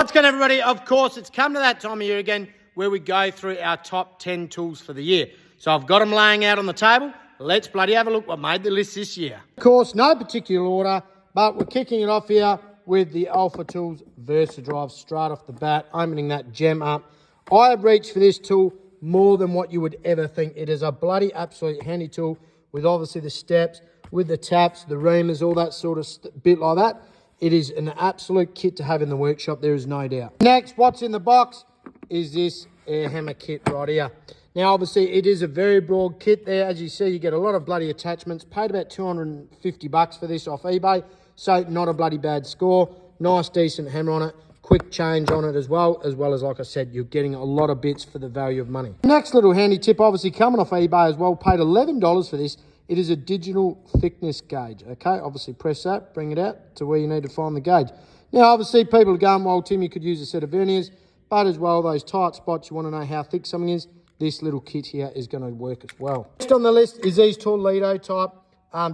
What's going on, everybody? Of course, it's come to that time of year again where we go through our top 10 tools for the year. So I've got them laying out on the table. Let's bloody have a look what made the list this year. Of course, no particular order, but we're kicking it off here with the Alpha Tools VersaDrive straight off the bat, opening that gem up. I have reached for this tool more than what you would ever think. It is a bloody absolute handy tool with obviously the steps, with the taps, the reamers, all that sort of bit like that. It is an absolute kit to have in the workshop, there is no doubt. Next, what's in the box is this air hammer kit right here. Now, obviously, it is a very broad kit there. As you see, you get a lot of bloody attachments. Paid about $250 for this off eBay, so not a bloody bad score. Nice, decent hammer on it. Quick change on it as well, like I said, you're getting a lot of bits for the value of money. Next little handy tip, obviously coming off eBay as well, paid $11 for this. It is a digital thickness gauge, okay? Obviously press that, bring it out to where you need to find the gauge. Now, obviously people are going, well, Tim, you could use a set of verniers, but as well, those tight spots, you want to know how thick something is, this little kit here is going to work as well. Next on the list is these Toledo type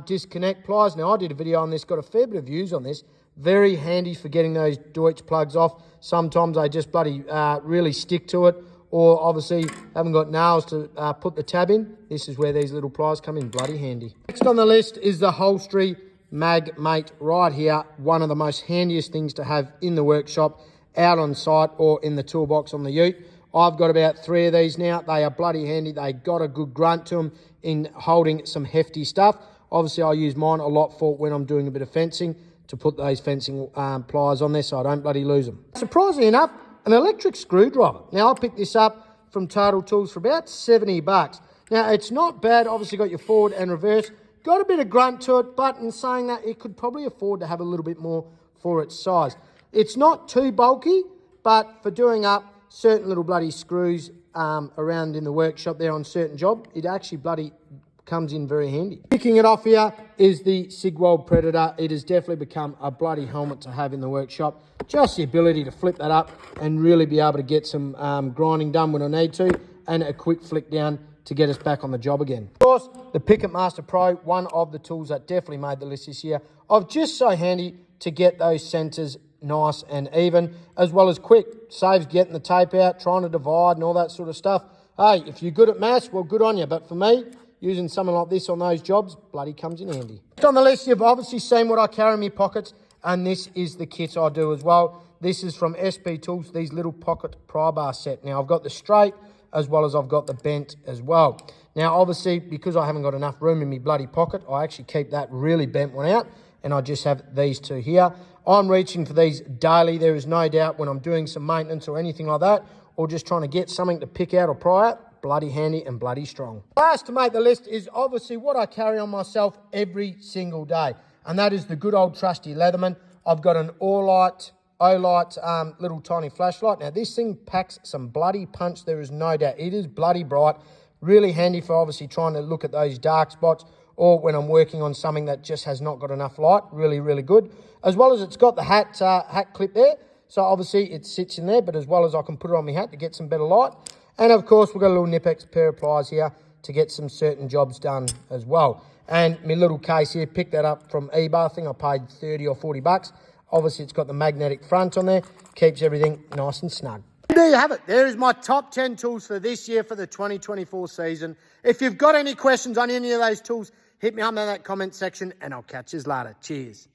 disconnect pliers. Now, I did a video on this, got a fair bit of views on this. Very handy for getting those Deutsch plugs off. Sometimes they just bloody really stick to it, or obviously haven't got nails to put the tab in. This is where these little pliers come in, bloody handy. Next on the list is the Holstry MagMate right here. One of the most handiest things to have in the workshop, out on site or in the toolbox on the ute. I've got about 3 of these now. They are bloody handy. They got a good grunt to them in holding some hefty stuff. Obviously, I use mine a lot for when I'm doing a bit of fencing, to put those fencing pliers on there so I don't bloody lose them. Surprisingly enough, an electric screwdriver. Now, I picked this up from Total Tools for about $70. Now, it's not bad. Obviously, got your forward and reverse. Got a bit of grunt to it, but in saying that, it could probably afford to have a little bit more for its size. It's not too bulky, but for doing up certain little bloody screws around in the workshop there on certain job, it actually bloody comes in very handy. Picking it off here is the Sigwold Predator. It has definitely become a bloody helmet to have in the workshop. Just the ability to flip that up and really be able to get some grinding done when I need to, and a quick flick down to get us back on the job again. Of course, the Picket Master Pro, one of the tools that definitely made the list this year, of just so handy to get those centers nice and even, as well as quick. Saves getting the tape out, trying to divide and all that sort of stuff. Hey, if you're good at maths, well, good on you. But for me, using something like this on those jobs, bloody comes in handy. Next on the list, you've obviously seen what I carry in my pockets, and this is the kit I do as well. This is from SP Tools, these little pocket pry bar set. Now, I've got the straight as well as I've got the bent as well. Now, obviously, because I haven't got enough room in my bloody pocket, I actually keep that really bent one out, and I just have these two here. I'm reaching for these daily. There is no doubt when I'm doing some maintenance or anything like that, or just trying to get something to pick out or pry out, bloody handy and bloody strong. Last to make the list is obviously what I carry on myself every single day, and that is the good old trusty Leatherman. I've got an Olight little tiny flashlight. Now, this thing packs some bloody punch, there is no doubt. It is bloody bright, really handy for obviously trying to look at those dark spots, or when I'm working on something that just has not got enough light. Really, really good. As well as it's got the hat clip there, so obviously it sits in there, but as well as I can put it on my hat to get some better light. And of course, we've got a little Knipex pair of pliers here to get some certain jobs done as well. And my little case here, picked that up from eBay. I think I paid 30 or 40 bucks. Obviously, it's got the magnetic front on there, keeps everything nice and snug. There you have it. There is my top 10 tools for this year for the 2024 season. If you've got any questions on any of those tools, hit me up in that comment section and I'll catch you later. Cheers.